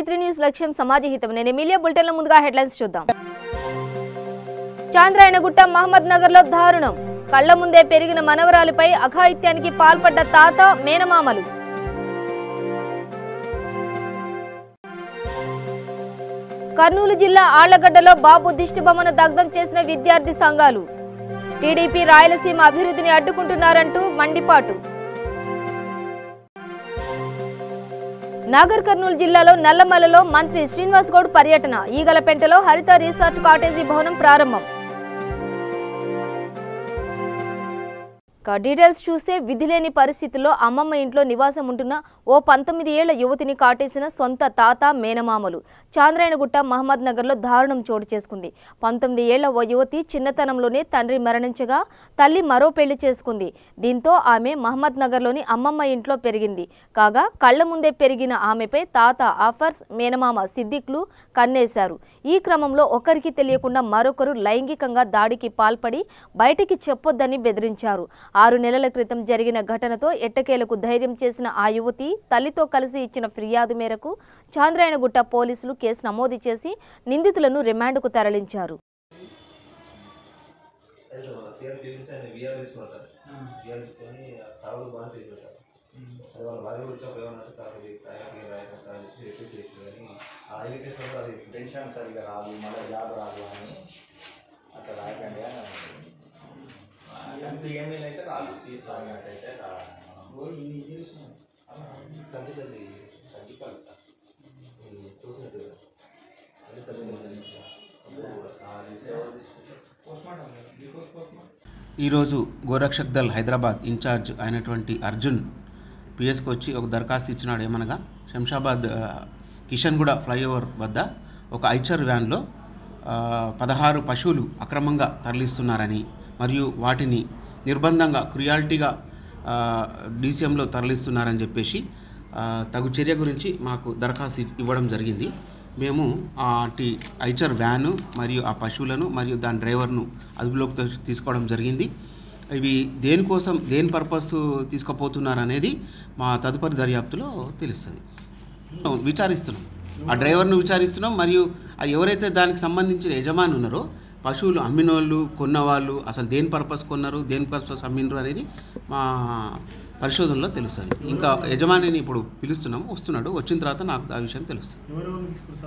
G3 news లక్ష్యం సమాజహితం. నేను Emilia బులెటిన్లో ముందుగా హెడ్లైన్స్ చూద్దాం. చాంద్రాయణగుట్ట మహమ్మద్ నగర్లో దారుణం. కళ్ల ముందే పెరిగిన మనవరాలిపై అఘాయిత్యానికి పాల్పడ్డ తాత మేనమామలు. కర్నూలు జిల్లా ఆళ్లగడ్డలో బాబు దిష్టిబొమ్మను దగ్ధం చేసిన విద్యార్థి సంఘాలు. టీడీపీ రాయలసీమ అభివృద్ధిని అడ్డుకుంటున్నారంటూ మండిపాటు. నాగర్ కర్నూలు జిల్లాలో నల్లమలలో మంత్రి శ్రీనివాస్ గౌడ్ పర్యటన. ఈగలపెంటలో హరిత రిసార్ట్ కాటేజీ భవనం ప్రారంభం. డీటెయిల్స్ చూస్తే విధిలేని పరిస్థితుల్లో అమ్మమ్మ ఇంట్లో నివాసం ఉంటున్న ఓ 19 ఏళ్ల యువతిని కాటేసిన సొంత తాత మేనమామలు. చాంద్రాయణగుట్ట మహమ్మద్ నగర్లో దారుణం చోటు చేసుకుంది. 19 ఏళ్ల ఓ యువతి చిన్నతనంలోనే తండ్రి మరణించగా తల్లి మరో పెళ్లి చేసుకుంది. దీంతో ఆమె మహమ్మద్ నగర్లోని అమ్మమ్మ ఇంట్లో పెరిగింది. కాగా కళ్ల ముందే పెరిగిన ఆమెపై తాత ఆఫర్స్ మేనమామ సిద్దిక్లు కన్నేశారు. ఈ క్రమంలో ఒకరికి తెలియకుండా మరొకరు లైంగికంగా దాడికి పాల్పడి బయటికి చెప్పొద్దని బెదిరించారు. 6 నెలల క్రితం జరిగిన ఘటనతో ఎట్టకేలకు ధైర్యం చేసిన ఆ యువతి తల్లితో కలిసి ఇచ్చిన ఫిర్యాదు మేరకు చాంద్రాయణగుట్ట పోలీసులు కేసు నమోదు చేసి నిందితులను రిమాండ్కు తరలించారు. ఈరోజు గోరక్షక్ దళ్ హైదరాబాద్ ఇన్ఛార్జ్ అయినటువంటి అర్జున్ పిఎస్కి వచ్చి ఒక దరఖాస్తు ఇచ్చినాడు. ఏమనగా శంషాబాద్ కిషన్గూడ ఫ్లైఓవర్ వద్ద ఒక ఐచర్ వ్యాన్లో 16 పశువులు అక్రమంగా తరలిస్తున్నారని మరియు వాటిని నిర్బంధంగా క్రుయాలిటీగా డీసీఎంలో తరలిస్తున్నారని చెప్పేసి తగు చర్య గురించి మాకు దరఖాస్తు ఇవ్వడం జరిగింది. మేము అటు ఐచర్ వ్యాను మరియు ఆ పశువులను మరియు దాని డ్రైవర్ను అదుపులోకి తీసుకోవడం జరిగింది. ఇవి దేనికోసం దేని పర్పస్ తీసుకుపోతున్నారనేది మా తదుపరి దర్యాప్తులో తెలుస్తుంది. విచారిస్తున్నాం, ఆ డ్రైవర్ను విచారిస్తున్నాం మరియు ఎవరైతే దానికి సంబంధించిన యజమాని ఉన్నారో పశువులు అమ్మినోళ్ళు కొన్నవాళ్ళు అసలు దేని పర్పస్ కొన్నారు దేని పర్పస్ అమ్మినరు అనేది మా పరిశోధనలో తెలుస్తుంది. ఇంకా యజమానిని ఇప్పుడు పిలుస్తున్నాము, వస్తున్నాడు, వచ్చిన తర్వాత నాకు ఆ విషయం తెలుస్తుంది.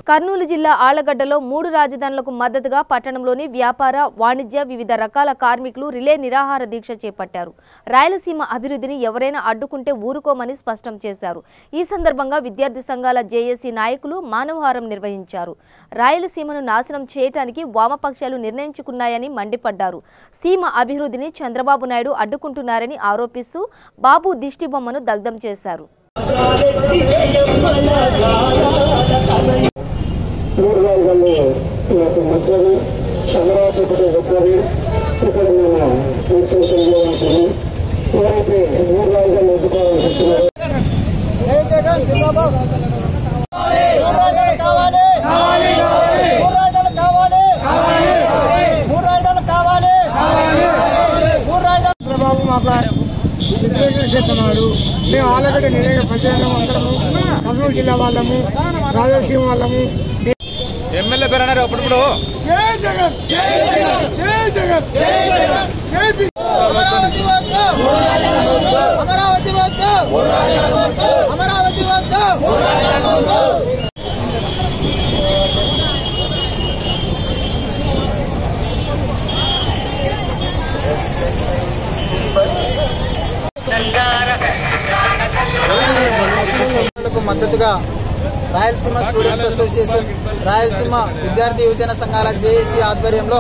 కర్నూలు జిల్లా ఆళ్లగడ్డలో 3 రాజధానులకు మద్దతుగా పట్టణంలోని వ్యాపార వాణిజ్య వివిధ రకాల కార్మికులు రిలే నిరాహార దీక్ష చేపట్టారు. రాయలసీమ అభివృద్ధిని ఎవరైనా అడ్డుకుంటే ఊరుకోమని స్పష్టం చేశారు. ఈ సందర్భంగా విద్యార్థి సంఘాల జేఏసీ నాయకులు మానవహారం నిర్వహించారు. రాయలసీమను నాశనం చేయడానికి వామపక్షాలు నిర్ణయించుకున్నాయని మండిపడ్డారు. సీమ అభివృద్ధిని చంద్రబాబు నాయుడు అడ్డుకుంటున్నారని ఆరోపిస్తూ బాబు దిష్టిబొమ్మను దగ్ధం చేశారు. చేస్తున్నాడు. మేము ఆళ్లగడ్డ నిజంగా ప్రజలు అందరము కర్నూలు జిల్లా వాళ్ళము రాయలసీమ వాళ్ళము. ఎమ్మెల్యే పేరు అన్నారు అప్పుడు జై జగన్ జై జగన్ జై జగన్ జై జగన్ జై అమరావతి వద్దు అమరావతి వద్దు అమరావతి వద్దు. మద్దతుగా రాయలసీమ స్టూడెంట్స్ అసోసియేషన్, రాయలసీమ విద్యార్థి యువజన సంఘాల జేఏసీ ఆధ్వర్యంలో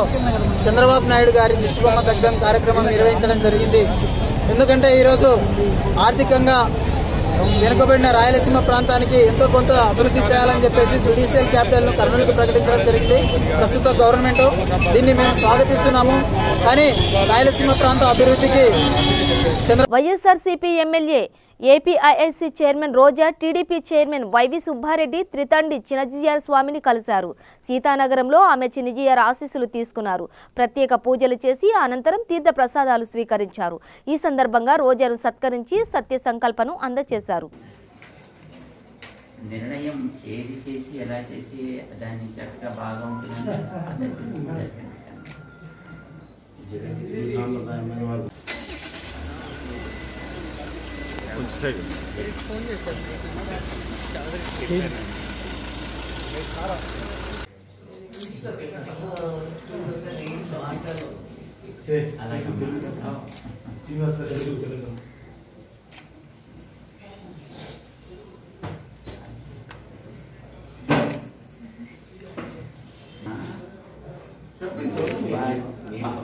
చంద్రబాబు నాయుడు గారి దిష్టిబొమ్మ దగ్ధం కార్యక్రమం నిర్వహించడం జరిగింది. ఎందుకంటే ఈరోజు ఆర్థికంగా వెనుకబడిన రాయలసీమ ప్రాంతానికి ఎంతో కొంత అభివృద్ధి చేయాలని చెప్పేసి జ్యుడిషియల్ క్యాపిటల్ ను కర్నూలుకు ప్రకటించడం జరిగింది ప్రస్తుత గవర్నమెంట్. దీన్ని మేము స్వాగతిస్తున్నాము. కానీ రాయలసీమ ప్రాంత అభివృద్ధికి వైఎస్ఆర్సీపీ ఎమ్మెల్యే ఏపీఐఐసీ చైర్మన్ రోజా, TDP chairman YV Subbareddy త్రితండి Chinna Jeeyar స్వామిని కలిశారు. సీతానగరంలో ఆమె చిన్నజీఆర్ ఆశీస్సులు తీసుకున్నారు. ప్రత్యేక పూజలు చేసి అనంతరం తీర్థ ప్రసాదాలు స్వీకరించారు. ఈ సందర్భంగా రోజాను సత్కరించి సత్య సంకల్పను అందజేశారు. నిర్ణయం ఏది చేసి ఎలా చేసి దాన్ని చక్కగా బాగా ఉంటుందని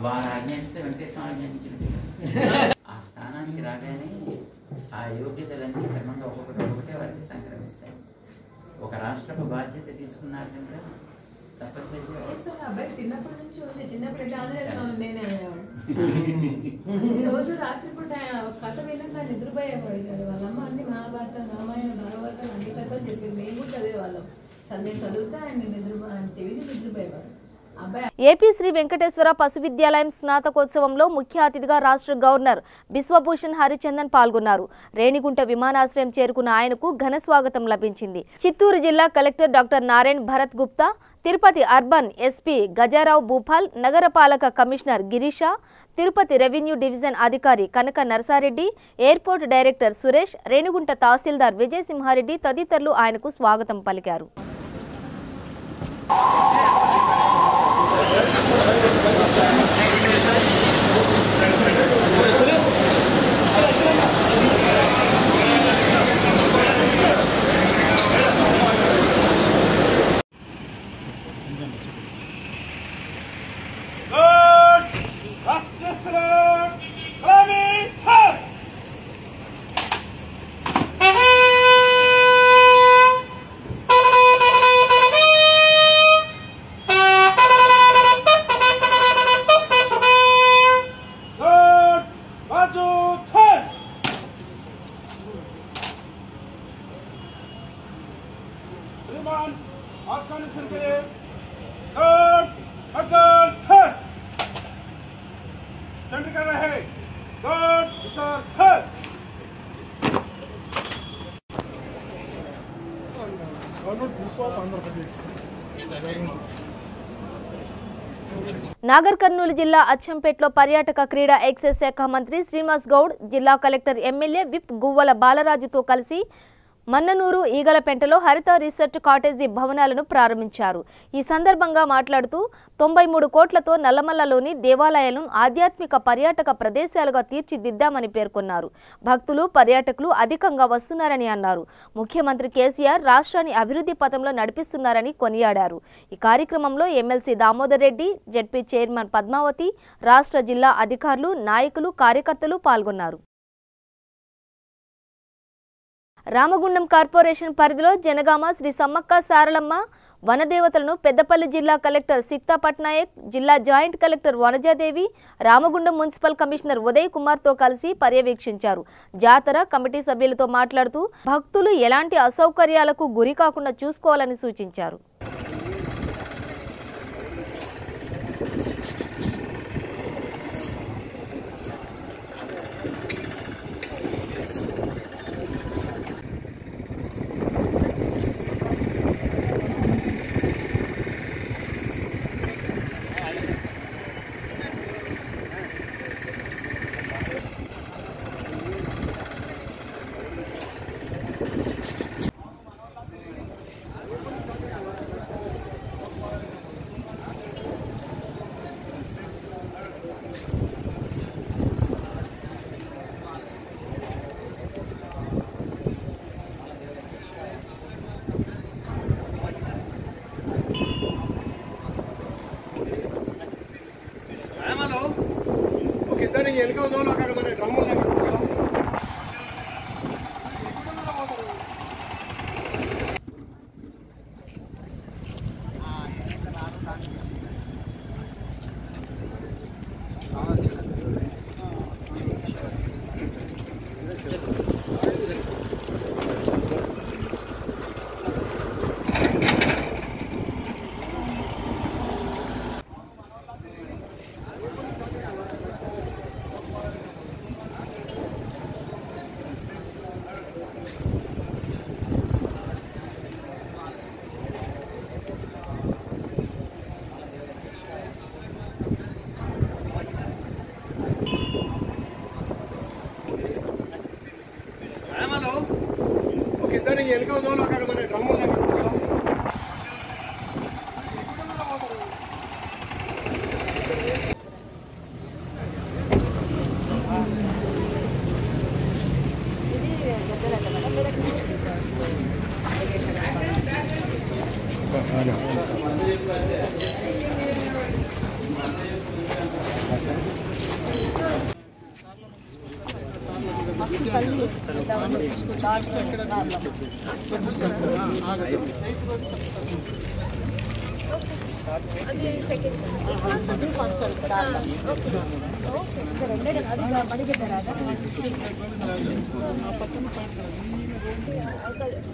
వారు ఆజ్ఞాపిస్తే వెంకటేశ్వర ఆజ్ఞాపించిన ఆ స్థానానికి రాగానే ఆ యోగ్యతలన్నీ క్రమంగా ఒక్కొక్కటే వారికి సంక్రమిస్తాయి. ఒక రాష్ట్రపు బాధ్యత తీసుకున్నారు కనుక తప్పనిసరిగా అబ్బాయి చిన్నప్పటి నుంచి ఉంది. చిన్నప్పుడు ఎట్లా ఆంజనేయ స్వామి నేనే అనేవాడు. రోజు రాత్రిపూట కథ వినంగా నిద్రపోయేవాడు కదా. వాళ్ళమ్మ అన్ని మహాభారతం, రామాయణం, భాగవతం అన్ని కథలు చెప్పి మేము కూడా చదివేవాళ్ళం. నేను చదివితే ఆయన చెవిని నిద్రపోయేవాడు. ఏపీ శ్రీ వెంకటేశ్వర పశు విద్యాలయం స్నాతకోత్సవంలో ముఖ్య అతిథిగా రాష్ట్ర గవర్నర్ బిశ్వభూషణ్ హరిచందన్ పాల్గొన్నారు. రేణిగుంట విమానాశ్రయం చేరుకున్న ఆయనకు ఘన స్వాగతం లభించింది. చిత్తూరు జిల్లా collector doctor Narayan Bharat Gupta, Tirupati urban SP Gajarao Bhupal, నగరపాలక commissioner Girisha, Tirupati revenue division అధికారి కనక నరసారెడ్డి, ఎయిర్పోర్ట్ డైరెక్టర్ సురేష్, రేణిగుంట తహసీల్దార్ విజయసింహారెడ్డి తదితరులు ఆయనకు స్వాగతం పలికారు. अफगानिस्तान के लिए गॉड अगल थस सेंटर कर रहे हैं गॉड सर थस government group of Andhra Pradesh Nagar Kurnool జిల్లా అచ్చంపేటలో పర్యాటక క్రీడా ఎక్సైజ్ శాఖ మంత్రి శ్రీనివాస్ గౌడ్, జిల్లా కలెక్టర్ ఎమ్మెల్యే విప్ గువ్వల బాలరాజుతో కలిసి మన్ననూరు ఈగలపెంటలో హరిత రీసెర్చ్ కాటేజీ భవనాలను ప్రారంభించారు. ఈ సందర్భంగా మాట్లాడుతూ 93 కోట్లతో నల్లమల్లలోని దేవాలయాలను ఆధ్యాత్మిక పర్యాటక ప్రదేశాలుగా తీర్చిదిద్దామని పేర్కొన్నారు. భక్తులు, పర్యాటకులు అధికంగా వస్తున్నారని అన్నారు. ముఖ్యమంత్రి కేసీఆర్ రాష్ట్రాన్ని అభివృద్ధి పథంలో నడిపిస్తున్నారని కొనియాడారు. ఈ కార్యక్రమంలో MLC Damodar Reddy, ZP chairman Padmavathi, రాష్ట్ర జిల్లా అధికారులు, నాయకులు, కార్యకర్తలు పాల్గొన్నారు. రామగుండం కార్పొరేషన్ పరిధిలో జనగామ శ్రీ సమ్మక్క సారలమ్మ వనదేవతలను పెద్దపల్లి జిల్లా కలెక్టర్ సిక్తా పట్నాయక్, జిల్లా joint collector Vanajadevi, Ramagundam municipal commissioner Uday కుమార్తో కలిసి పర్యవేక్షించారు. జాతర కమిటీ సభ్యులతో మాట్లాడుతూ భక్తులు ఎలాంటి అసౌకర్యాలకు గురి కాకుండా చూసుకోవాలని సూచించారు.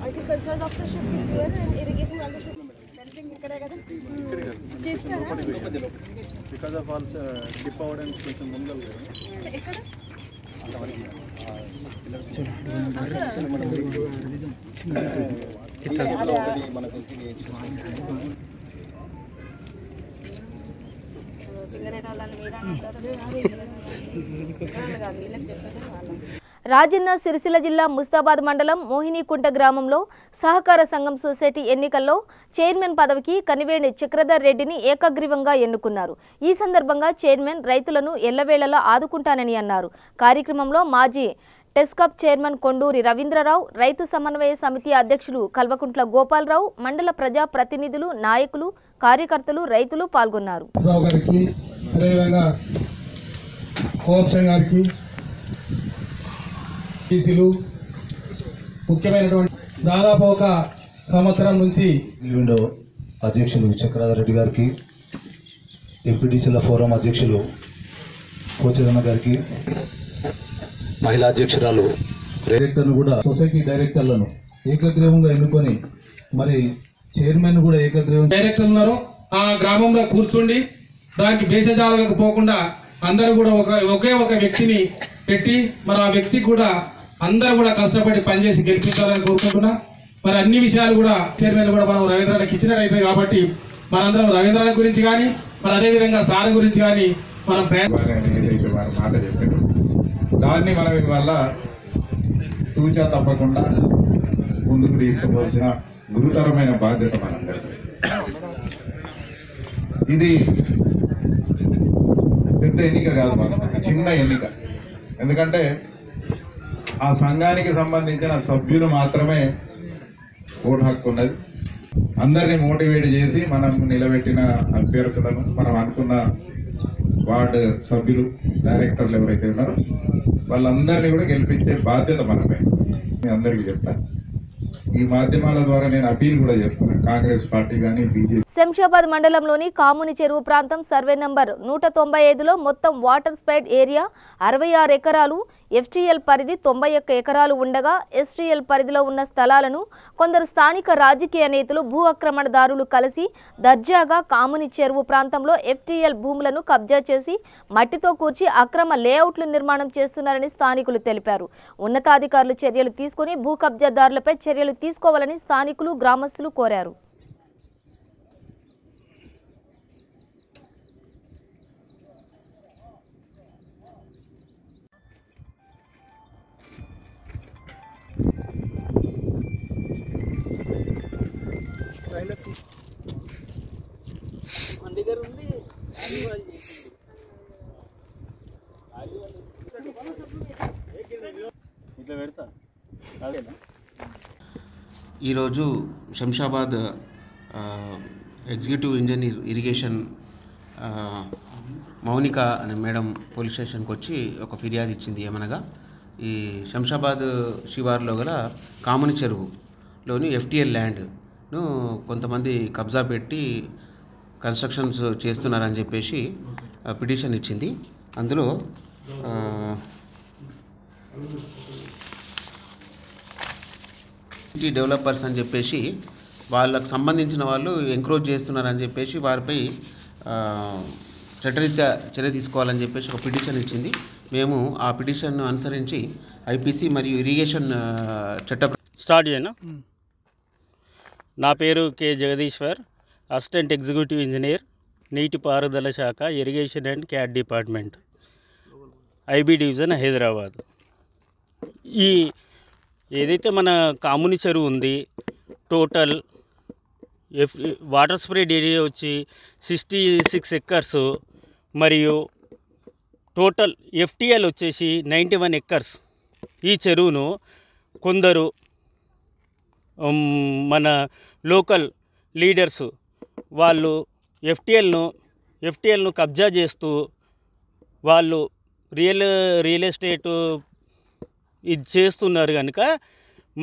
Agriculture officer should be here and irrigation officer should be ఇక్కడే కదా చేస్తారా బికాజ్ ఆఫ్ ఆల్ డిప్ అవ్వడానికి కొంచెం ముందలు ఎక్కడ రాజన్న సిరిసిల్ల జిల్లా ముస్తాబాద్ మండలం మోహినీకుంట గ్రామంలో సహకార సంఘం సొసైటీ ఎన్నికల్లో చైర్మన్ పదవికి కనివేణి చక్రధర్ రెడ్డిని ఏకగ్రీవంగా ఎన్నుకున్నారు. ఈ సందర్భంగా చైర్మన్ రైతులను ఎల్లవేళలా ఆదుకుంటానని అన్నారు. కార్యక్రమంలో మాజీ టెస్కాప్ చైర్మన్ కొండూరి రవీంద్రరావు, రైతు సమన్వయ సమితి అధ్యక్షులు కల్వకుంట్ల గోపాలరావు, మండల ప్రజా ప్రతినిధులు, నాయకులు, కార్యకర్తలు, రైతులు పాల్గొన్నారు. ముఖ్యమైనటువంటి దాదాపు ఒక సంవత్సరం నుంచి విండో అధ్యక్షులు చక్రధర్ రెడ్డి గారికి, ఎంపీటీసీల ఫోరం అధ్యక్షులు కోచరన్న గారికి, మహిళా అధ్యక్షురాలు డైరెక్టర్ను కూడా సొసైటీ డైరెక్టర్లను ఏకగ్రీవంగా ఎన్నుకొని మరి చైర్మన్ కూడా ఏకగ్రీవం డైరెక్టర్ ఉన్నారు. ఆ గ్రామంలో కూర్చుండి దానికి భేషజాలకు పోకుండా అందరూ కూడా ఒకే ఒక వ్యక్తిని పెట్టి మరి ఆ వ్యక్తికి కూడా అందరూ కూడా కష్టపడి పనిచేసి గెలిపించాలని కోరుకుంటున్నా. మరి అన్ని విషయాలు కూడా చైర్మన్ కూడా మనం రవీంద్రనాథ్కి ఇచ్చినట్టు అవుతాయి కాబట్టి మనందరం రవీంద్రనాథ్ గురించి కానీ మరి అదేవిధంగా సార్ గురించి కానీ మనం ఏదైతే వారి మాట చెప్పారు దాన్ని మనం ఇవాళ తూచా తప్పకుండా ముందుకు తీసుకోవాల్సిన గురుతరమైన బాధ్యత మనందరికీ. ఇది పెద్ద ఎన్నిక కాదు, మన చిన్న ఎన్నిక. ఎందుకంటే ఆ సంఘానికి సంబంధించిన సభ్యులు మాత్రమే ఓటు హక్కు ఉన్నది. అందరినీ మోటివేట్ చేసి మనం నిలబెట్టిన అభ్యర్థులను, మనం అనుకున్న వార్డు సభ్యులు, డైరెక్టర్లు ఎవరైతే ఉన్నారో వాళ్ళందరినీ కూడా గెలిపించే బాధ్యత మనమే. మీ అందరికీ చెప్తాను. ఈ మాధ్యమాల ద్వారా నేను అపీల్ కూడా చేస్తున్నాను, కాంగ్రెస్ పార్టీ కానీ బీజేపీ. శంషాబాద్ మండలంలోని కాముని చెరువు ప్రాంతం సర్వే నంబర్ 195లో మొత్తం వాటర్ స్పైడ్ ఏరియా 66 ఎకరాలు, ఎఫ్టీఎల్ పరిధి 91 ఎకరాలు ఉండగా ఎస్టీఎల్ పరిధిలో ఉన్న స్థలాలను కొందరు స్థానిక రాజకీయ నేతలు, భూ ఆక్రమణదారులు కలిసి దర్జాగా కాముని చెరువు ప్రాంతంలో ఎఫ్టీఎల్ భూములను కబ్జా చేసి మట్టితో కూర్చి అక్రమ లేఅవుట్లు నిర్మాణం చేస్తున్నారని స్థానికులు తెలిపారు. ఉన్నతాధికారులు చర్యలు తీసుకుని భూ కబ్జాదారులపై చర్యలు తీసుకోవాలని స్థానికులు, గ్రామస్తులు కోరారు. ఈరోజు Shamshabad executive engineer irrigation Mounika అనే మేడం పోలీస్ స్టేషన్కి వచ్చి ఒక ఫిర్యాదు ఇచ్చింది. ఏమనగా ఈ శంషాబాద్ శివార్లో గల కాముని చెరువులోని ఎఫ్టీఎల్ ల్యాండ్ను కొంతమంది కబ్జా పెట్టి కన్స్ట్రక్షన్స్ చేస్తున్నారని చెప్పేసి పిటిషన్ ఇచ్చింది. అందులో సిటీ డెవలపర్స్ అని చెప్పేసి వాళ్ళకు సంబంధించిన వాళ్ళు ఎంక్రోచ్ చేస్తున్నారని చెప్పేసి వారిపై చట్టరీత్యా చర్య తీసుకోవాలని చెప్పేసి ఒక పిటిషన్ ఇచ్చింది. మేము ఆ పిటిషన్ను అనుసరించి ఐపీసీ మరియు ఇరిగేషన్ చట్ట స్టార్ట్ చేయనా. నా పేరు K Jagadishwar, assistant executive engineer, నీటిపారుదల శాఖ, irrigation and cat department, IB division, Hyderabad. ఈ ఏదైతే మన కాముని చెరువు ఉంది టోటల్ వాటర్ స్ప్రెడ్ ఏరియా వచ్చి 66 ఎకర్స్ మరియు టోటల్ FTL వచ్చేసి 91 ఎకర్స్. ఈ చెరువును కొందరు మన లోకల్ లీడర్స్ వాళ్ళు FTLను కబ్జా చేస్తూ వాళ్ళు రియల్ ఎస్టేట్ ఇది చేస్తున్నారు కనుక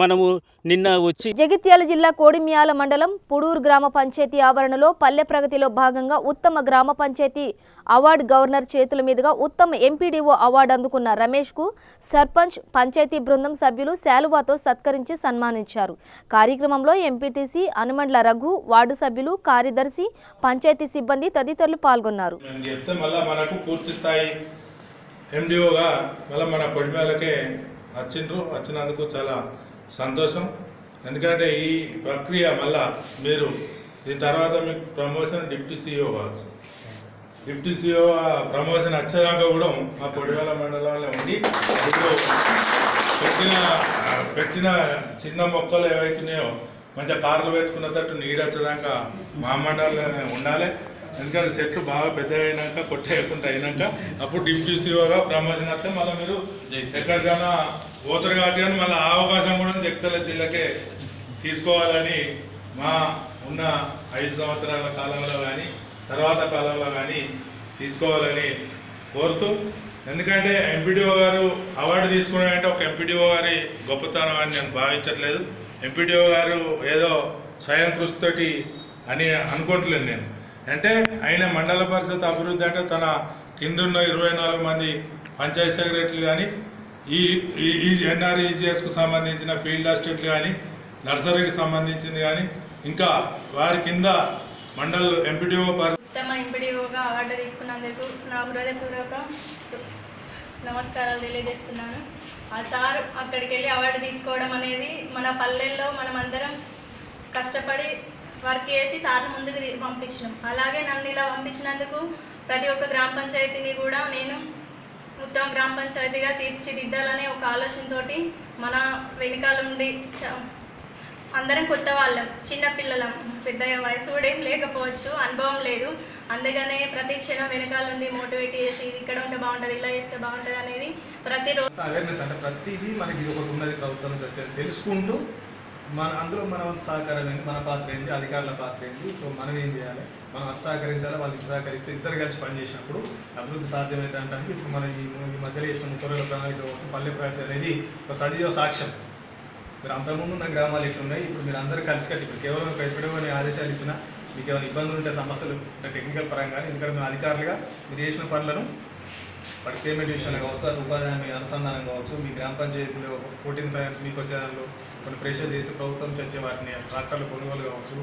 మనము నిన్న వచ్చి జగిత్యాల జిల్లా కోడిమ్యాల మండలం పుడూరు గ్రామ పంచాయతీ ఆవరణలో పల్లె ప్రగతిలో భాగంగా ఉత్తమ గ్రామ పంచాయతీ అవార్డు గవర్నర్ చేతుల మీదుగా ఉత్తమ ఎంపీడీఓ అవార్డు అందుకున్న రమేష్కు సర్పంచ్ పంచాయతీ బృందం సభ్యులు శాలువాతో సత్కరించి సన్మానించారు. కార్యక్రమంలో ఎంపీటీసీ అనుమండ్ల రఘు, వార్డు సభ్యులు, కార్యదర్శి, పంచాయతీ సిబ్బంది తదితరులు పాల్గొన్నారు. ఎండిఓగా మళ్ళీ మన కొడిమేలకే వచ్చినందుకు చాలా సంతోషం. ఎందుకంటే ఈ ప్రక్రియ మళ్ళా మీరు దీని తర్వాత మీకు ప్రమోషన్ డిప్యూటీ CEO కావచ్చు. డిప్యూటీ CEO ప్రమోషన్ వచ్చేదాకా కూడా మా కొడిమేల మండలంలో ఉండి ఇప్పుడు పెట్టిన చిన్న మొక్కలు ఏవైతున్నాయో మంచిగా కార్లు పెట్టుకున్న తట్టు నీడ వచ్చేదాకా మా మండలంలోనే ఉండాలి. ఎందుకంటే చెట్లు బాగా పెద్దగా అయినాక కొట్టేయకుండా అయినాక అప్పుడు డిప్యూటీ COగా ప్రమోషన్ వస్తే మళ్ళీ మీరు ఎక్కడికైనా పోతారు కాబట్టి అని మళ్ళీ ఆ అవకాశం కూడా జగిత్యాల జిల్లాకే తీసుకోవాలని మా ఉన్న 5 సంవత్సరాల కాలంలో కానీ తర్వాత కాలంలో కానీ తీసుకోవాలని కోరుతూ, ఎందుకంటే ఎంపీడీఓ గారు అవార్డు తీసుకున్నారంటే ఒక ఎంపీడీఓ గారి గొప్పతనం అని నేను భావించట్లేదు. ఎంపీడీఓ గారు ఏదో స్వయం కృషితోటి అని అనుకోవట్లేదు నేను. అంటే ఆయన మండల పరిషత్ అభివృద్ధి అంటే తన కిందున్న 24 మంది పంచాయతీ సెక్రటరీలు కానీ ఈ NREGSకు సంబంధించిన ఫీల్డ్ అసిస్టెంట్లు కానీ నర్సరీకి సంబంధించింది కానీ ఇంకా వారి కింద మండల ఎంపీడీఓ ఉత్తమ ఎంపీడీఓగా అవార్డు తీసుకున్నందుకు నా హృదయపూర్వక నమస్కారాలు తెలియజేస్తున్నాను. ఆ సార్ అక్కడికి వెళ్ళి అవార్డు తీసుకోవడం అనేది మన పల్లెల్లో మనమందరం కష్టపడి వర్క్ చేసి సార్ని ముందుకు పంపించినాం. అలాగే నన్ను ఇలా పంపించినందుకు ప్రతి ఒక్క గ్రామ పంచాయతీని కూడా నేను ఉత్తమ గ్రామ పంచాయతీగా తీర్చిదిద్దాలనే ఒక ఆలోచనతో మన వెనకాల ఉండి అందరం కొత్త వాళ్ళం, చిన్నపిల్లలం, పెద్ద వయసు కూడా ఏం లేకపోవచ్చు, అనుభవం లేదు. అందుకనే ప్రతి క్షణం వెనకాల నుండి మోటివేట్ చేసి ఇది ఇక్కడ ఉంటే బాగుంటుంది, ఇలా చేస్తే బాగుంటుంది అనేది ప్రతిరోజు అవేర్నెస్ అంటే ప్రతిదీ మనకి ఒకటి ఉన్నది ప్రభుత్వం నుంచి వచ్చేది తెలుసుకుంటూ అందులో మన సహకారం ఏంటి, మన పాత్ర ఏంటి, అధికారుల పాత్ర ఏంటి, సో మనం ఏం చేయాలి, మనం అటు సహకరించాలి, వాళ్ళు సహకరిస్తే ఇద్దరు కలిసి పనిచేసినప్పుడు అభివృద్ధి సాధ్యమైతే అంటే ఇప్పుడు మన ఈ మధ్యలో చేసిన త్వరలో ప్రణాళిక కావచ్చు, పల్లె ప్రగతి అనేది ఒక సజీవ సాక్ష్యం. మీరు అంతకుముందు ఉన్న గ్రామాలు ఇట్లున్నాయి, ఇప్పుడు మీరు అందరూ కలిసి కట్టి ఇప్పుడు కేవలం ఎప్పుడో ఆదేశాలు ఇచ్చినా మీకు ఏమైనా ఇబ్బందులు ఉంటే సమస్యలు అంటే టెక్నికల్ పరంగా ఎందుకంటే మేము అధికారులుగా మీరు చేసిన పనులను వాటి పేమెంట్ విషయంలో కావచ్చు, అది ఉపాధి హామీ అనుసంధానం కావచ్చు, మీ గ్రామ పంచాయతీలో 14 ఫైనాన్స్ మీకు వచ్చే దానిలో కొన్ని ప్రెషర్ చేసి ప్రభుత్వం చచ్చే వాటిని ట్రాక్టర్లు కొనుగోలు కావచ్చు,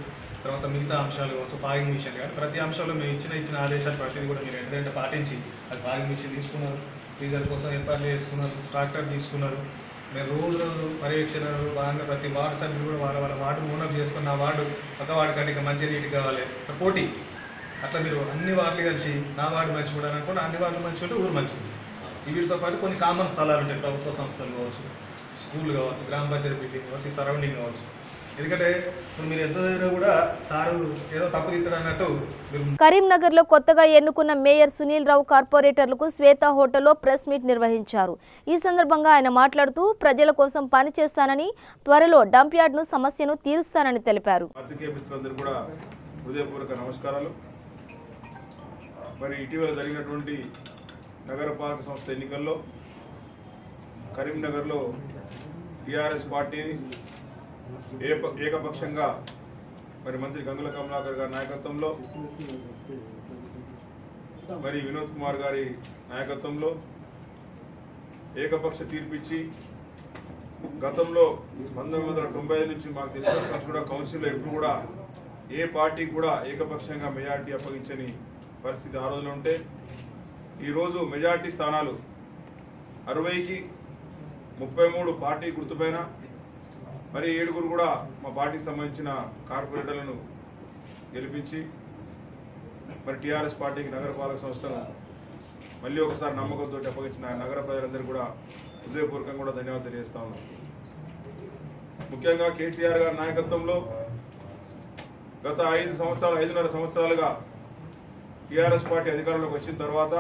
తర్వాత మిగతా అంశాలు కావచ్చు, ఫాగింగ్ మిషన్ కానీ ప్రతి అంశంలో మేము ఇచ్చిన ఆదేశాలు ప్రతిదీ కూడా మీరు ఎందుకంటే పాటించి అది ఫాగింగ్ మిషన్ తీసుకున్నారు, డీజల్ కోసం ఏర్పాట్లు చేసుకున్నారు, ట్రాక్టర్ తీసుకున్నారు. మేము రోజు పర్యవేక్షణ భాగంగా ప్రతి వార్డు సభ్యులు కూడా వాళ్ళ వార్డు మూనప్ చేసుకున్న ఆ వార్డు పక్క వార్డు కంటే ఇంకా మంచి నీటి కావాలి పోటీ అట్లా మీరు అన్ని వార్డులు కలిసి నా వార్డు మంచి కూడా అనుకోండి, అన్ని వార్డులు మంచి ఉంటే ఊరు మంచి ఉంది. వీటితో పాటు కొన్ని కామన్ స్థలాలు ఉంటాయి, ప్రభుత్వ సంస్థలు కావచ్చు, స్కూల్ కావచ్చు, గ్రామ పంచాయతీ బిల్డింగ్ కావచ్చు, సరౌండింగ్ కావచ్చు. ఎందుకంటే ఇప్పుడు మీరు ఎంత దగ్గర కూడా సారు ఏదో తప్పు తిట్టాడు అన్నట్టు. కరీంనగర్లో కొత్తగా ఎన్నుకున్న మేయర్ సునీల్ రావు కార్పొరేటర్లకు శ్వేత హోటల్లో ప్రెస్ మీట్ నిర్వహించారు. ఈ సందర్భంగా ఆయన మాట్లాడుతూ ప్రజల కోసం పనిచేస్తానని, త్వరలో డంప్ యార్డ్ను సమస్యను తీరుస్తానని తెలిపారు. నమస్కారాలు. మరి ఇటీవల జరిగినటువంటి నగరపాలక సంస్థ ఎన్నికల్లో కరీంనగర్లో టీఆర్ఎస్ పార్టీని ఏకపక్షంగా మరి మంత్రి గంగుల కమలాకర్ గారి నాయకత్వంలో మరి వినోద్ కుమార్ గారి నాయకత్వంలో ఏకపక్ష తీర్పిచ్చి గతంలో 1995 నుంచి మాకు తెలిసిన కూడా కౌన్సిల్లో ఎప్పుడు కూడా ఏ పార్టీ కూడా ఏకపక్షంగా మెజార్టీ అప్పగించని పరిస్థితి ఆ రోజులో ఉంటే ఈరోజు మెజార్టీ స్థానాలు 60కి 33 పార్టీ గుర్తుపైన మరి 7 కూడా మా పార్టీకి సంబంధించిన కార్పొరేటర్లను గెలిపించి మరి టీఆర్ఎస్ పార్టీకి నగరపాలక సంస్థను మళ్ళీ ఒకసారి నమ్మకంతో అప్పగించిన నగర ప్రజలందరూ కూడా హృదయపూర్వకంగా కూడా ధన్యవాదాలు తెలియజేస్తా ఉన్నాం. ముఖ్యంగా కేసీఆర్ గారి నాయకత్వంలో గత 5.5 సంవత్సరాలుగా టీఆర్ఎస్ పార్టీ అధికారంలోకి వచ్చిన తర్వాత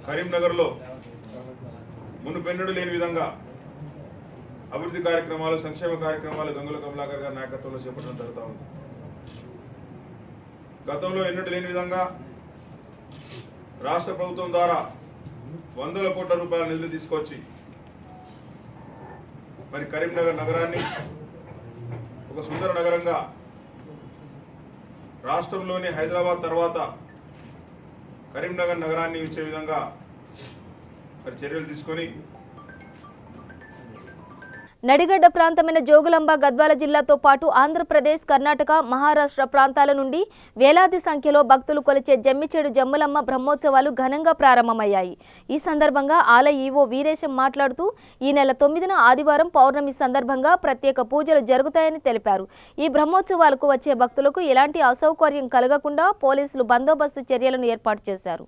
కరీంనగర్లో మునుపెన్నడూ లేని విధంగా అభివృద్ధి కార్యక్రమాలు, సంక్షేమ కార్యక్రమాలు గంగుల కమలాకర్ గారి నాయకత్వంలో చేపట్టడం జరుగుతూ ఉంది. గతంలో ఎన్నడూ లేని విధంగా రాష్ట్ర ప్రభుత్వం ద్వారా వందల కోట్ల రూపాయల నిధులు తీసుకొచ్చి మరి కరీంనగర్ నగరాన్ని ఒక సుందర నగరంగా రాష్ట్రంలోని హైదరాబాద్ తర్వాత కరీంనగర్ నగరాన్ని ఇచ్చే విధంగా మరి చర్యలు తీసుకొని నడిగడ్డ ప్రాంతమైన జోగులాంబ గద్వాల జిల్లాతో పాటు ఆంధ్రప్రదేశ్, కర్ణాటక, మహారాష్ట్ర ప్రాంతాల నుండి వేలాది సంఖ్యలో భక్తులు కొలిచే జమ్మిచేడు జమ్ములమ్మ బ్రహ్మోత్సవాలు ఘనంగా ప్రారంభమయ్యాయి. ఈ సందర్భంగా ఆలయ ఈవో వీరేశం మాట్లాడుతూ ఈ నెల 9న ఆదివారం పౌర్ణమి సందర్భంగా ప్రత్యేక పూజలు జరుగుతాయని తెలిపారు. ఈ బ్రహ్మోత్సవాలకు వచ్చే భక్తులకు ఎలాంటి అసౌకర్యం కలగకుండా పోలీసులు బందోబస్తు చర్యలను ఏర్పాటు చేశారు.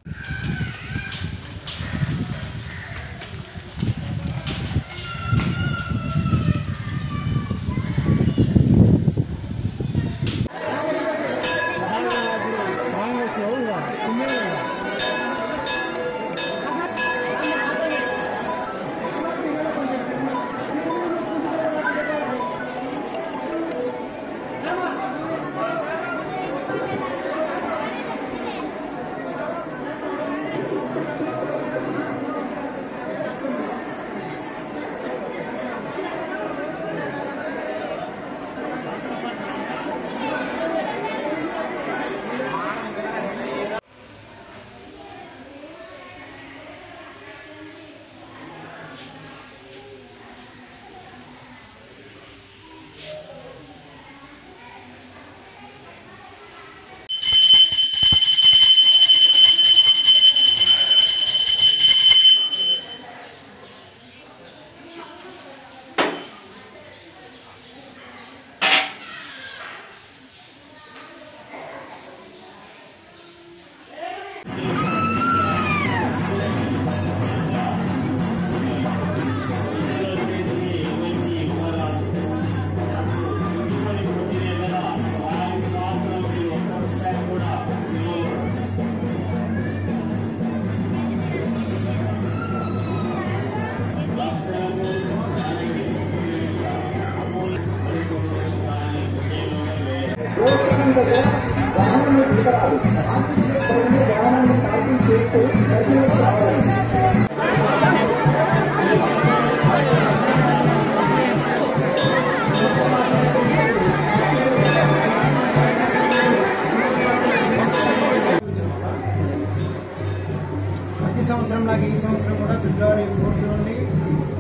ప్రతి సంవత్సరం లాగా ఈ సంవత్సరం కూడా ఫిబ్రవరి 4 నుండి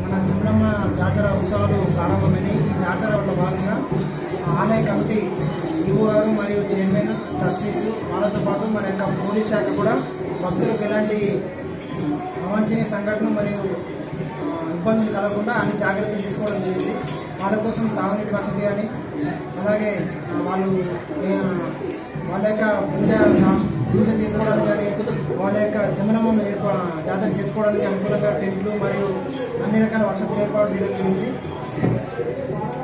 మన జమ్ములమ్మ జాతర ఉత్సవాలు ప్రారంభమైనాయి. ఈ జాతరలో భాగంగా ఆలయ కమిటీ ఈవో గారు మరియు చైర్మన్, ట్రస్టీస్ వాళ్ళతో పాటు మన యొక్క పోలీస్ శాఖ కూడా భక్తులకు ఎలాంటి అవాంఛనీయ సంఘటనలు మరియు ఇబ్బందులు కలగకుండా అన్ని జాగ్రత్తలు తీసుకోవడం జరిగింది. వాళ్ళ కోసం తాగునీటి వసతి కానీ అలాగే వాళ్ళ యొక్క పూజ చేసుకోవడానికి కానీ వాళ్ళ యొక్క జమ్ములమ్మను జాతర చేసుకోవడానికి అనుకూలంగా టెంట్లు మరియు అన్ని రకాల వసతులు ఏర్పాటు చేయడం జరిగింది.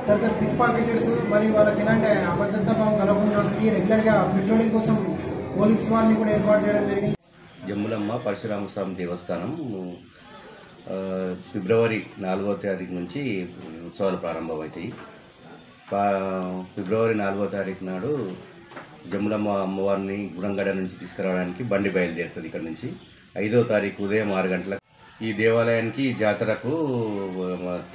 తర్వాత పిక్ పాకెటర్స్ మరియు వాళ్ళకి ఎలాంటి అభద్రతా భావం కలగడానికి రెగ్యులర్గా పెట్రోలింగ్ కోసం పోలీస్ వారిని కూడా ఏర్పాటు చేయడం జరిగింది. జమ్ములమ్మ పరశురామ స్వామి దేవస్థానం ఫిబ్రవరి 4వ తారీఖు నుంచి ఉత్సవాలు ప్రారంభమవుతాయి. ఫిబ్రవరి 4వ తారీఖు నాడు జమ్ములమ్మ అమ్మవారిని గుడంగడ నుంచి తీసుకురావడానికి బండి బయలుదేరుతుంది. ఇక్కడ నుంచి 5వ తారీఖు ఉదయం 6 గంటలకు ఈ దేవాలయానికి జాతరకు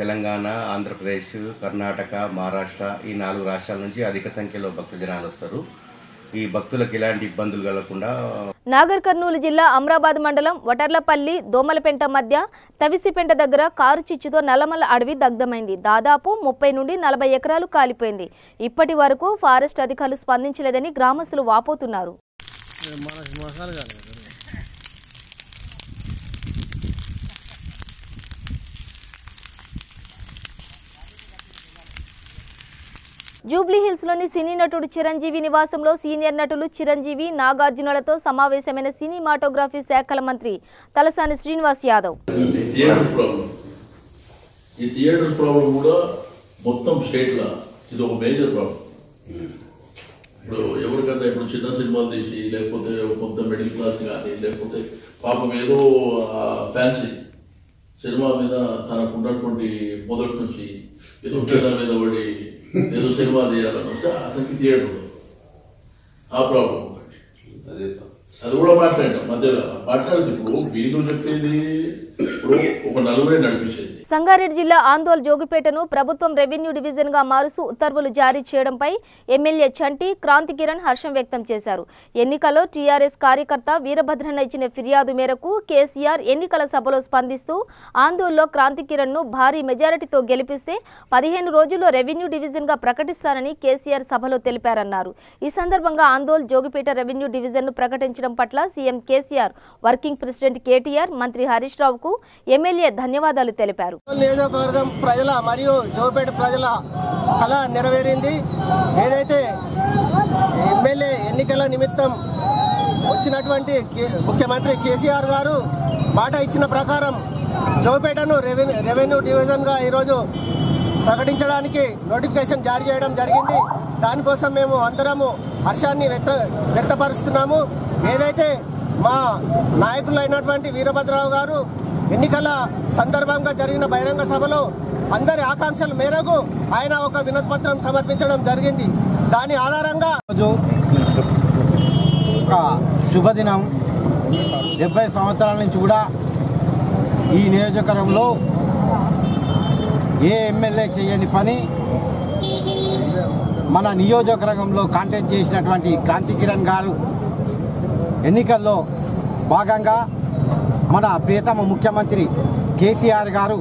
తెలంగాణ, ఆంధ్రప్రదేశ్, కర్ణాటక, మహారాష్ట్ర ఈ 4 రాష్ట్రాల నుంచి అధిక సంఖ్యలో భక్త జనాలు వస్తారు. ఈ భక్తులకు ఎలాంటి ఇబ్బందులు కలగకుండా నాగర్ కర్నూలు జిల్లా అమ్రాబాద్ మండలం వటర్లపల్లి దోమలపెంట మధ్య తవిసిపెంట దగ్గర కారు చిచ్చుతో నల్లమల్ల అడవి దగ్ధమైంది. దాదాపు 30 నుండి 40 ఎకరాలు కాలిపోయింది. ఇప్పటి వరకు ఫారెస్ట్ అధికారులు స్పందించలేదని గ్రామస్తులు వాపోతున్నారు. జూబ్లీహిల్స్లోని సినీ నటుడు చిరంజీవి నివాసంలో సీనియర్ నటులు చిరంజీవి, నాగార్జునలతో సమావేశమైన సినిమాటోగ్రఫీ శాఖల మంత్రి తలసాని శ్రీనివాస్ యాదవ్. ఈ థియేటర్ ప్రాబ్లం కూడా మొత్తం స్టేట్లో ఇది ఒక మేజర్ ప్రాబ్లం. ఇప్పుడు ఎవరికన్నా ఇప్పుడు చిన్న సినిమాలు తీసి లేకపోతే కొంత మిడిల్ క్లాస్ కానీ లేకపోతే పాపం ఏదో ఫ్యాన్సీ సినిమా మీద తనకున్నటువంటి మొదటి నుంచి ఏదో పిల్ల మీద పడి ఏదో సినిమా తీయాలని వస్తే అతనికి థియేటర్ ఉండదు. ఆ ప్రాబ్లం ఒకటి. అది కూడా మాట్లాడాం మధ్యలో మాట్లాడేది. ఇప్పుడు వీధులు చెప్పేది ఇప్పుడు ఒక నలుగురే నడిపించేది. సంగారెడ్డి జిల్లా ఆందోళ్ జోగిపేటను ప్రభుత్వం రెవెన్యూ డివిజన్ గా మారుస్తూ ఉత్తర్వులు జారీ చేయడంపై ఎమ్మెల్యే చంటి, క్రాంతి కిరణ్ హర్షం వ్యక్తం చేశారు. ఎన్నికల్లో టీఆర్ఎస్ కార్యకర్త వీరభద్రన్న ఇచ్చిన ఫిర్యాదు మేరకు కేసీఆర్ ఎన్నికల సభలో స్పందిస్తూ ఆందోళ్లో క్రాంతి కిరణ్ ను భారీ మెజారిటీతో గెలిపిస్తే 15 రోజుల్లో రెవెన్యూ డివిజన్ గా ప్రకటిస్తానని కేసీఆర్ సభలో తెలిపారన్నారు. ఈ సందర్భంగా ఆందోళ్ జోగిపేట రెవెన్యూ డివిజన్ ను ప్రకటించడం పట్ల CM KCR, working president KTR, మంత్రి హరీష్ రావుకు ఎమ్మెల్యే ధన్యవాదాలు తెలిపారు. నియోజకవర్గం ప్రజల మరియు జోగిపేట ప్రజల కళ నెరవేరింది. ఏదైతే ఎమ్మెల్యే ఎన్నికల నిమిత్తం వచ్చినటువంటి ముఖ్యమంత్రి కేసీఆర్ గారు మాట ఇచ్చిన ప్రకారం జోగిపేటను రెవెన్యూ డివిజన్గా ఈరోజు ప్రకటించడానికి నోటిఫికేషన్ జారీ చేయడం జరిగింది. దానికోసం మేము అందరము హర్షాన్ని వ్యక్తపరుస్తున్నాము. ఏదైతే మా నాయకులైనటువంటి వీరభద్రరావు గారు ఎన్నికల సందర్భంగా జరిగిన బహిరంగ సభలో అందరి ఆకాంక్షల మేరకు ఆయన ఒక వినతిపత్రం సమర్పించడం జరిగింది. దాని ఆధారంగా ఒక శుభదినం. 70 సంవత్సరాల నుంచి కూడా ఈ నియోజకవర్గంలో ఏ ఎమ్మెల్యే చేయని పని మన నియోజకవర్గంలో కాంటాక్ట్ చేసినటువంటి క్రాంతి కిరణ్ గారు ఎన్నికల్లో భాగంగా మన ప్రియతమ ముఖ్యమంత్రి కేసీఆర్ గారు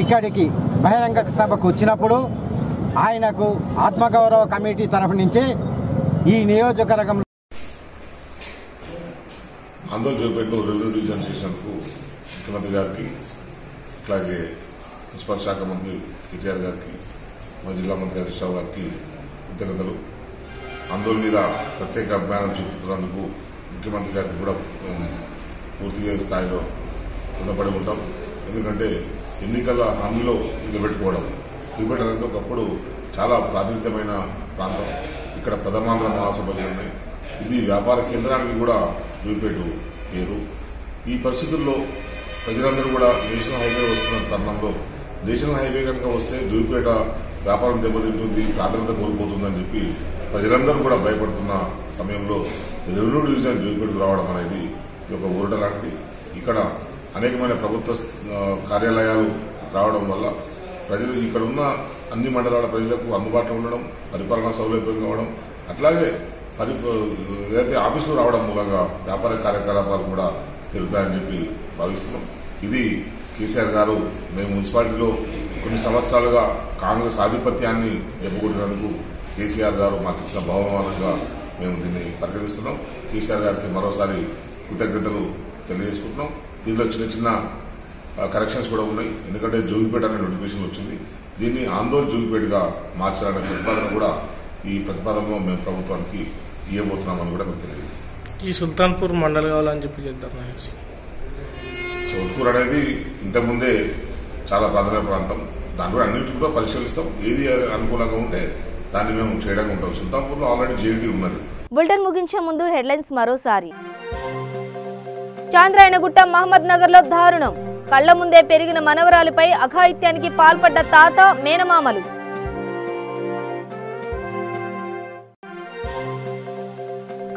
ఇక్కడికి బహిరంగ సభకు వచ్చినప్పుడు ఆయనకు ఆత్మగౌరవ కమిటీ తరఫు నుంచి ఈ నియోజకవర్గంలో ఆందోళన జోగిపేట రెవెన్యూ డివిజన్ చేసినందుకు ముఖ్యమంత్రి గారికి, అట్లాగే మున్సిపల్ శాఖ మంత్రి కేటీఆర్ గారికి, మా జిల్లా మంత్రి హరీష్ రావు గారికి కృతజ్ఞతలు. ఆందోళన మీద ప్రత్యేక అభిమానం చూపుతున్నందుకు ముఖ్యమంత్రి గారికి కూడా పూర్తిగా స్థాయిలో రుణపడి ఉంటాం. ఎందుకంటే ఎన్నికల హామీలో నిలబెట్టుకోవడం. జోగిపేట అనేది ఒకప్పుడు చాలా ప్రాతినిధ్యమైన ప్రాంతం. ఇక్కడ ప్రథమాంధ్ర మహాసభలు ఉన్నాయి. ఇది వ్యాపార కేంద్రానికి కూడా జోగిపేట పేరు. ఈ పరిస్థితుల్లో ప్రజలందరూ కూడా నేషనల్ హైవే వస్తున్న తరుణంలో నేషనల్ హైవే కనుక వస్తే జోగిపేట వ్యాపారం దెబ్బతింటుంది, ప్రాధాన్యత కోల్పోతుందని చెప్పి ప్రజలందరూ కూడా భయపడుతున్న సమయంలో రెవెన్యూ డివిజన్ జోగిపేటకు రావడం అనేది ఒక ఊరట లాంటిది. ఇక్కడ అనేకమైన ప్రభుత్వ కార్యాలయాలు రావడం వల్ల ప్రజలు ఇక్కడ ఉన్న అన్ని మండలాల ప్రజలకు అందుబాటులో ఉండడం, పరిపాలనా సౌలభ్యం కావడం, అట్లాగే ఏదైతే ఆఫీసులు రావడం మూలంగా వ్యాపార కార్యకలాపాలు కూడా పెరుగుతాయని చెప్పి భావిస్తున్నాం. ఇది కేసీఆర్ గారు మేము మున్సిపాలిటీలో కొన్ని సంవత్సరాలుగా కాంగ్రెస్ ఆధిపత్యాన్ని దెబ్బకొట్టినందుకు కేసీఆర్ గారు మాకు ఇచ్చిన బహుమానంగా మేము దీన్ని పరిగణిస్తున్నాం. కేసీఆర్ గారికి మరోసారి కృతజ్ఞతలు తెలియజేసుకుంటున్నాం. దీంట్లో చిన్న చిన్న కరెక్షన్స్ కూడా ఉన్నాయి. ఎందుకంటే జోగిపేట అనే నోటిఫికేషన్ వచ్చింది. దీన్ని ఆందోళన జోగిపేటగా మార్చాలనే ప్రతిపాదన కూడా ఈ ప్రతిపాదనలో మేము ప్రభుత్వానికి ఇవ్వబోతున్నామని కూడా మీకు తెలియజేస్తాం. ఈ సుల్తాన్పూర్ మండలి కావాలని చెప్పి చెప్తారు. చౌట్పూర్ అనేది ఇంతకుముందే చాలా ప్రాధాన్య ప్రాంతం. దాని కూడా అన్నింటినీ కూడా పరిశీలిస్తాం. ఏది అనుకూలంగా ఉంటే దాన్ని మేము చేయడానికి ఉంటాం. సుల్తాన్పూర్లో ఆల్రెడీ జేఎన్టీ ఉన్నది. బులెటిన్ ముగించే ముందు హెడ్లైన్స్ మరోసారి. చాంద్రాయణగుట్ట మహమ్మద్ నగర్ లో దారుణం. కళ్ల ముందే పెరిగిన మనవరాలిపై అఘాయిత్యానికి పాల్పడ్డ తాత, మేనమామలు.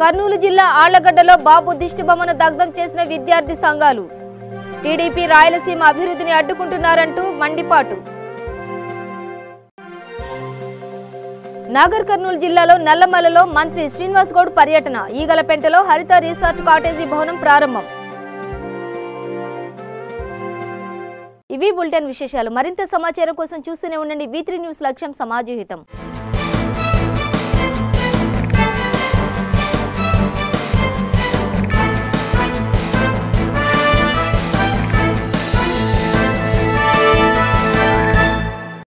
కర్నూలు జిల్లా ఆళ్లగడ్డలో బాబు దిష్టిబొమ్మను దగ్ధం చేసిన విద్యార్థి సంఘాలు. టీడీపీ రాయలసీమ అభివృద్ధిని అడ్డుకుంటున్నారంటూ మండిపాటు. నాగర్ కర్నూలు జిల్లాలో నల్లమలలో మంత్రి శ్రీనివాస్ గౌడ్ పర్యటన. ఈగలపెంటలో హరిత రిసార్ట్ కాటేజీ భవనం ప్రారంభం. ఇవి బులెటిన్ విశేషాలు. మరింత సమాచారం కోసం చూస్తూనే ఉండండి V3 న్యూస్. లక్ష్యం సమాజహితం.